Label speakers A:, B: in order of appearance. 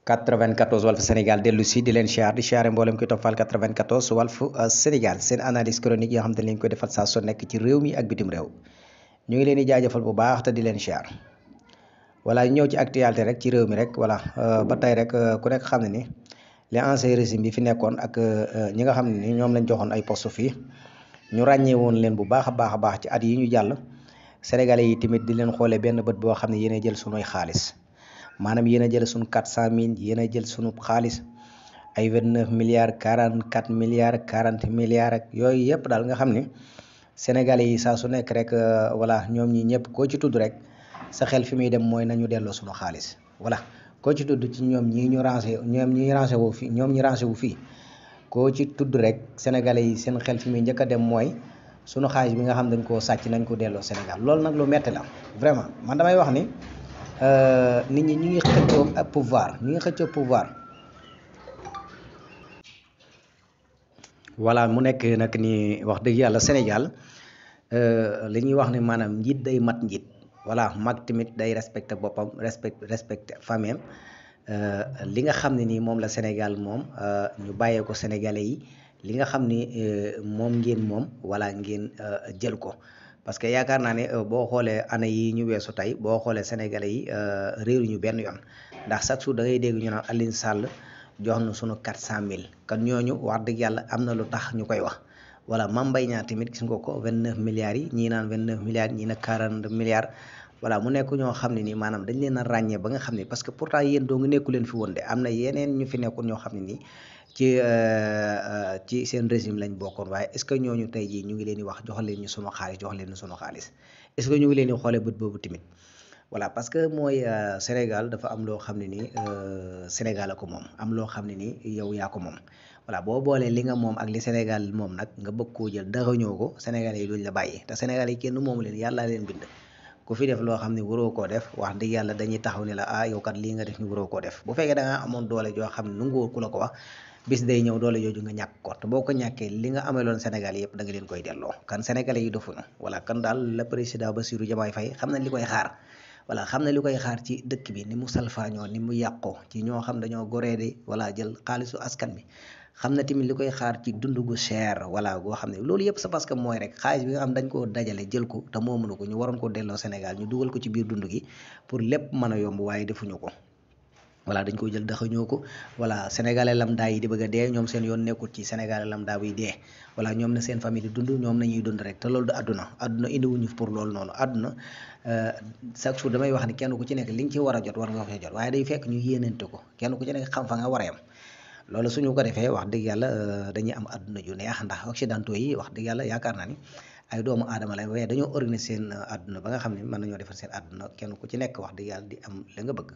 A: 94 Walf Sénégal dellu si di leen siyaar di siyaare mboolem koy toppal 94 Walf Sénégal seen analyse chronique yoo xam te ne leen koy defal saa su nekk ci réew mi ak bitim réew ñu ngi leen di jaajëfal bu baax te di leen siyaar voilà ñëw ci actualité rek ci réew mi rek voilà ba tey rek ku nekk xam ne ni les anciens régime bi fi nekkoon ak ñi nga xam ne ni ñoom lañ joxoon ay poste fii ñu ràññee woon leen bu baax a baax ci at yi ñu jàll sénégalais yi tamit di leen xoolee benn bët boo xam ne yéen jël sunuy xaalis maanaam yéen a jël sunu 400 000 yéen a jël sunu xaalis ay 29 milliards 44 milliards 40 milliards ak yooyu yëpp daal nga xam ne sénégalais yi saa su nekk rek voilà ñoom ñi ñëpp koo ci tudd rek sa xel fi muy dem mooy nañu delloo sunu xaalis voilà koo ci tudd ci ñoom ñi ñu rangé wu fii ñoom ñi rangé wu fii koo ci tudd rek sénégalais yi seen xel fi muy njëkk a dem mooy sunu xaalis bi nga xam dañ koo sàcc nañ ko delloo Sénégal loolu nag lu metti la vraiment man damay wax ni nit ñi ñu ngi xëccoo ak pouvoir voilà mu nekk nag ni wax dëgg yàlla Sénégal li ñuy wax ne maanaam njiit day mat njiit voilà mag tamit day respecté boppam respecté famille li nga xam ne nii moom la Sénégal moom ñu bàyyee ko sénégalais yi li nga xam ni moom ngeen moom wala ngeen jël ko parce que yaakaar naa ne boo xoolee année yi ñu weesu tey boo xoolee sénégalais yi réeru ñu benn yoon ndax chaque jour da ngay dégg ñu naan Alioune Sall jox na sunu 400000 kan ñooñu wax dëgg yàlla am na lu tax ñu koy wax voilà Mame Mbaye Niang tamit gis nga ko 29 milliards yi ñii naan 29 milliards ñii na 40 milliards voilà mu nekk ñoo xam ne nii maanaam dañ leen a ràññee ba nga xam ne parce que pourtant yéen doo nga nekku leen fi woon de am na yeneen ñu fi nekkoon ñoo xam ne nii ci seen régime lañ bokkoon waaye est ce que ñooñu tey jii ñu ngi leen di wax jox leen ñu sunu xaalis est ce que ñu ngi leen di xoolee bët boobu tamit voilà parce que mooy Sénégal dafa am loo xam ne nii Sénégal a ko moom am loo xam ne nii yow yaa ko moom voilà boo boolee li nga moom ak li Sénégal moom nag nga bëgg koo jël dara ñëw ko Sénégalais yi duñ la bàyyi te Sénégalais yi kenn moomu leen yàlla leen bind ku fi def loo xam ne waroo koo def wax dëgg yàlla dañuy taxaw ne la yow kat lii nga def ni waroo koo def bu fekkee da ngaa amoon doole joo xam ne nanguwoo ku la ko wax bis day ñëw doole jooju nga ñàkk ko te boo ko ñàkkee li nga ameloon Sénégal yëpp da nga leen koy delloo kan Sénégalais yi defuñu voilà kan daal le président Bassirou Diomaye Faye xam na li koy xaar voilà xam na li koy xaar ci dëkk bi ni mu salfaañoo ni mu yàqoo ci ñoo xam dañoo goree di voilà jël xaalisu askan bi xam na tamit li koy xaar ci dund gu cher voilà goo xam ne loolu yëpp c'est parce que mooy rek xaalis bi nga xam dañ koo dajale jël ko te moo mënu ko ñu waroon ko delloo Sénégal ñu dugal ko ci biir dund gi pour lépp mën a yomb waaye defuñu ko voilà dañ koy jël daxañoo ko voilà sénégalais lambda yi di bëgg a dee ñoom seen yoon nekkul ci sénégalais lambda buy dee voilà ñoom na seen famille di dund ñoom nañuy dund rek te loolu du àdduna indiwuñu pour loolu noonu àdduna chaque jour damay wax ni kenn ku ci nekk li nga ci war a jot war nga ko jot waaye day fekk ñu yéenante ko kenn ku ci nekk xam fa nga war a yem loolu suñu ko defee wax dëgg yàlla dañuy am àdduna ju neex ndax occidentaux yi wax dëgg yàlla yaakaar naa ni ay doomu aadama la waaye dañoo organiser seen àdduna ba nga xam ne mën nañoo defar seen àdduna kenn ku ci nekk wax dëgg yàlla di am la nga bëgg